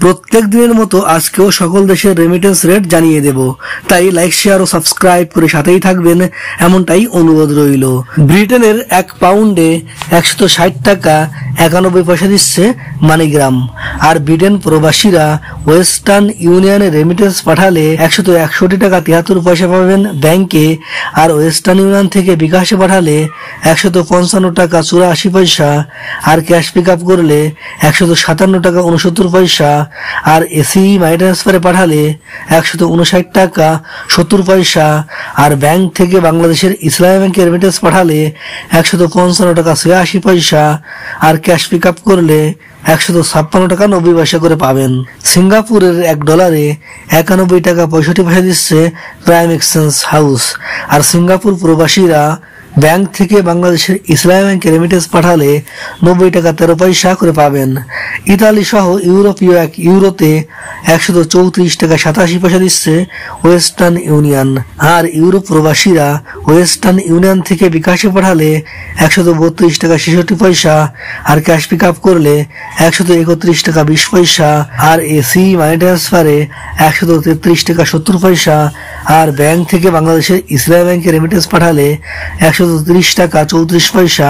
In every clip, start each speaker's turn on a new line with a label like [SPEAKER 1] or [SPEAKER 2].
[SPEAKER 1] প্রত্যেক দিনের মতো আজকেও সকল দেশের রেমিটেন্স রেট জানিয়ে দেব, তাই লাইক শেয়ার ও সাবস্ক্রাইব করে সাথেই থাকবেন এমনটাই অনুরোধ রইল। ব্রিটেনের 1 পাউন্ডে 160 টাকা 91 পয়সা দিচ্ছে মানিগ্রাম। আর ব্রিটেন প্রবাসীরা ওয়েস্টার্ন ইউনিয়নে রেমিটেন্স পাঠালে 161 টাকা 73 পয়সা পাবেন ব্যাংকে, আর ওয়েস্টার্ন ইউনিয়ন থেকে বিকাশে পাঠালে 155 টাকা 84 পয়সা, আর ক্যাশ পিক আপ করলে 157 টাকা 69 পয়সা, আর এসি মানি ট্রান্সফারে পাঠালে 159 টাকা 70 পয়সা, আর ব্যাংক থেকে বাংলাদেশের ইসলামী ব্যাংকে রেমিটেন্স পাঠালে 155 টাকা 86 পয়সা, আর ক্যাশ পিক আপ করলে 156 টাকা 90 পয়সা করে পাবেন। সিঙ্গাপুরের $1 91 টাকা 65 পয়সা দিচ্ছে প্রাইম এক্সচেঞ্জ হাউস। আর সিঙ্গাপুর প্রবাসীরা ব্যাংক থেকে বাংলাদেশের ইসলামী ব্যাংকে রেমিটেন্স পাঠালে 90 টাকা 13 পয়সা করে পাবেন। ইতালি সহ ইউরোপীয় 1 ইউরোতে 134 টাকা 87 পয়সা দিচ্ছে ওয়েস্টার্ন ইউনিয়ন। আর ইউরোপ প্রবাসীরা ওয়েস্টার্ন ইউনিয়ন থেকে বিকাশে পাঠালে 132 টাকা 66 পয়সা, আর ক্যাশ পিক আপ করলে 131 টাকা 20 পয়সা, আর এসি মানি ট্রান্সফারে 133 টাকা 70 পয়সা, আর ব্যাংক থেকে বাংলাদেশের ইসলামী ব্যাংকে রেমিটেন্স পাঠালে 130 টাকা 34 পয়সা,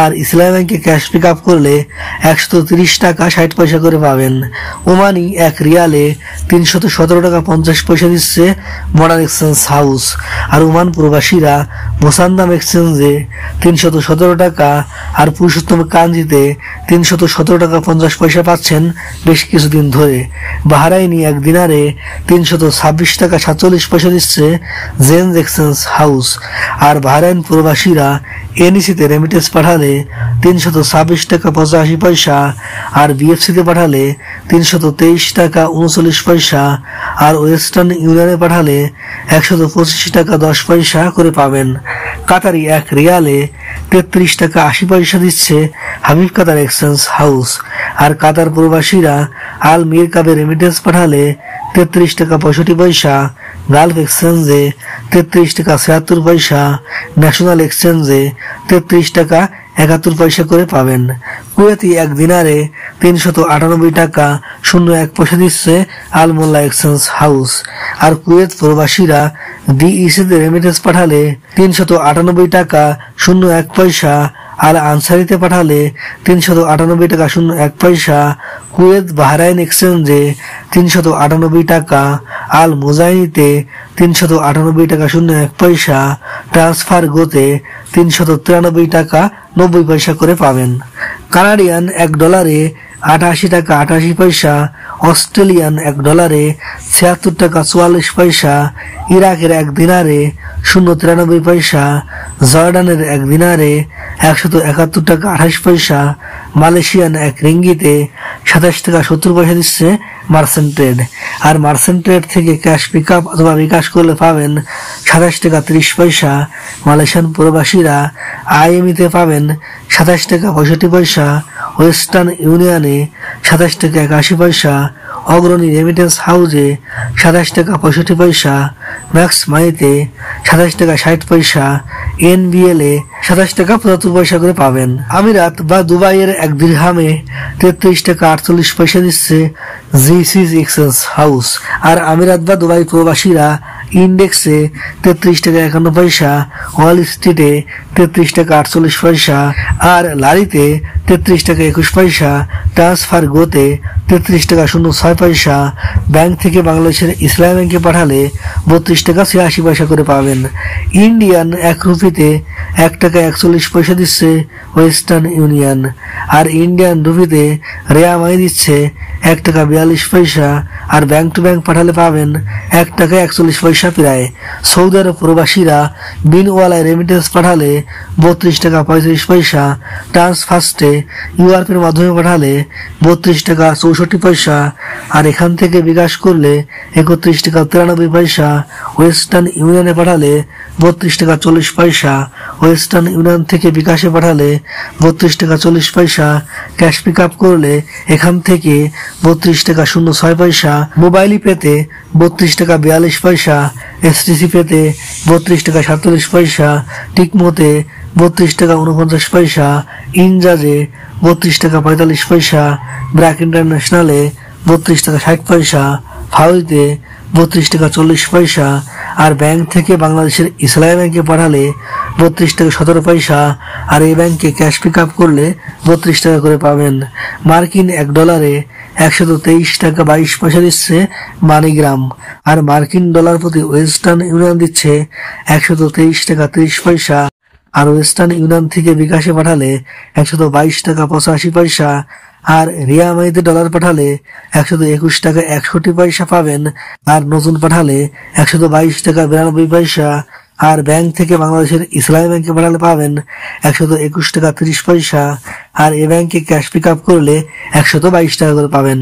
[SPEAKER 1] আর ইসলামী ব্যাংকে ক্যাশ পিক আপ করলে 130 টাকা 60 পয়সা করে পাবেন। ওমানি 1 রিয়ালে 317 টাকা 50 পয়সা দিচ্ছে মডার্ন এক্সচেঞ্জ হাউস। আর ওমান প্রবাসীরা মোসান্দাম এক্সচেঞ্জে 317 টাকা, আর পুরুষোত্তম কাঞ্জিতে 317 টাকা 50 পয়সা পাচ্ছেন বেশ কিছুদিন ধরে। বাহরাইনি 1 দিনারে 326 টাকা 47 পয়সা দিচ্ছে জেন্স এক্সচেঞ্জ হাউস। আর বাহরাইন প্রবাসীরা এনইসিতে রেমিটেন্স পাঠালে 326 টাকা 85 পয়সা, আর বিএফসিতে পাঠালে 323 টাকা 39 পয়সা, আর ওয়েস্টার্ন ইউনিয়নে পাঠালে 125 টাকা 10 পয়সা করে পাবেন। কাতারি 1 রিয়ালে 33 টাকা 80 পয়সা দিচ্ছে হাবিব কাতার এক্সচেঞ্জ হাউস। আর কাতার প্রবাসীরা আল মির কাবে রেমিটেন্স পাঠালে 33 টাকা 65 পয়সা, গালফ এক্সচেঞ্জে 33 টাকা 76 পয়সা, ন্যাশনাল এক্সচেঞ্জে 33 টাকা 71 পয়সা করে পাবেন। কুয়েতি 1 দিনারে 398 টাকা 01 পয়সা দিচ্ছে আল মোল্লা এক্সচেঞ্জ হাউস। আর কুয়েত প্রবাসীরা ডিইসিতে রেমিটেন্স পাঠালে 398 টাকা 01 পয়সা, আর আনসারিতে পাঠালে 398 টাকা 01 পয়সা, কুয়েত বাহরাইন এক্সচেঞ্জে 398 টাকা, আল মোজাইনিতে 398 টাকা 01 পয়সা, ট্রান্সফার গোতে 393 টাকা 90 পয়সা করে পাবেন। কানাডিয়ান $1 88 টাকা 88 পয়সা, অস্ট্রেলিয়ান $1 76 টাকা 44 পয়সা, ইরাকের 1 দিনারে 0.93 পয়সা, জর্ডানের 1 দিনারে 171 টাকা 28 পয়সা, মালয়েশিয়ান 1 রিঙ্গিতে 27 টাকা 70 পয়সা দিচ্ছে মার্চেন্ট ট্রেড। আর মার্চেন্ট ট্রেড থেকে ক্যাশ পিক আপ অথবা বিকাশ করলে পাবেন 27 টাকা 30 পয়সা। মালয়েশিয়ান প্রবাসীরা আইএমইতে পাবেন 27 টাকা 65 পয়সা, ওয়েস্টার্ন ইউনিয়নে 27 টাকা 81 পয়সা, অগ্রণী রেমিটেন্স হাউসে 27 টাকা 65 পয়সা, ম্যাক্স মানিতে 27 টাকা 60 পয়সা, এনবিএল এ 27 টাকা 75 পয়সা করে পাবেন। আমিরাত বা দুবাইয়ের 1 দিরহামে 33 টাকা 48 পয়সা দিচ্ছে জিসিস এক্সচেঞ্জ হাউস। আর আমিরাত বা দুবাই প্রবাসীরা ইন্ডেক্সে 33 টাকা 51 পয়সা, ওয়াল স্ট্রিটে 33 টাকা 48 পয়সা, আর লারিতে 33 টাকা 21 পয়সা, ট্রান্সফার গোতে 33 টাকা 06 পয়সা, ব্যাংক থেকে বাংলাদেশের ইসলামী ব্যাংকে পাঠালে 32 টাকা 86 পয়সা করে পাবেন। ইন্ডিয়ান 1 রুপিতে 1 টাকা 41 পয়সা দিচ্ছে ওয়েস্টার্ন ইউনিয়ন। আর ইন্ডিয়ান রুপিতে রেয়া মানি দিচ্ছে 1 টাকা 42 পয়সা, আর ব্যাংক টু ব্যাংক পাঠালে পাবেন 1 টাকা 41 পয়সা প্রায়। সৌদি আরব প্রবাসীরা বিনওয়ালায় রেমিটেন্স পাঠালে 32 টাকা 35 পয়সা, ট্রান্সফার্স্টে ইউআরপির মাধ্যমে পাঠালে 32 টাকা 64 পয়সা, আর এখান থেকে বিকাশ করলে 31 টাকা 93 পয়সা, ওয়েস্টার্ন ইউনিয়নে পাঠালে 32 টাকা 40 পয়সা, ওয়েস্টার্ন ইউনিয়ন থেকে বিকাশে পাঠালে 32 টাকা 40 পয়সা, ক্যাশ পিক আপ করলে এখান থেকে 32 টাকা 06 পয়সা, মোবাইল পেতে 32 টাকা 42 পয়সা, এসটিসি পেতে 32 টাকা 47 পয়সা, টিকমোতে 32 টাকা 49 পয়সা, ইনজাজে 32 টাকা 45 পয়সা, ব্র্যাক ইন্টারন্যাশনালে 32 টাকা 60 পয়সা, ফাউরিতে 32 টাকা 40 পয়সা, আর ব্যাংক থেকে বাংলাদেশের ইসলামী ব্যাংকে পাঠালে 32 টাকা 17 পয়সা, আর এই ব্যাংকে ক্যাশ পিক আপ করলে 32 টাকা করে পাবেন। মার্কিন $1 123 টাকা 22 পয়সা দিচ্ছে মানিগ্রাম, আর মার্কিন ডলার প্রতি ওয়েস্টার্ন ইউনিয়ন দিচ্ছে 123 টাকা 30 পয়সা, আর ওয়েস্টার্ন ইউনিয়ন থেকে বিকাশে পাঠালে 122 টাকা 85 পয়সা, আর রিয়ামাইতে ডলার পাঠালে 121 টাকা 61 পয়সা পাবেন, আর নতুন পাঠালে 122 টাকা 92 পয়সা, আর ব্যাংক থেকে বাংলাদেশের ইসলামী ব্যাংকে পাঠালে পাবেন 121 টাকা 30 পয়সা, আর এ ব্যাংকে ক্যাশ পিক আপ করলে 122 টাকা করে পাবেন।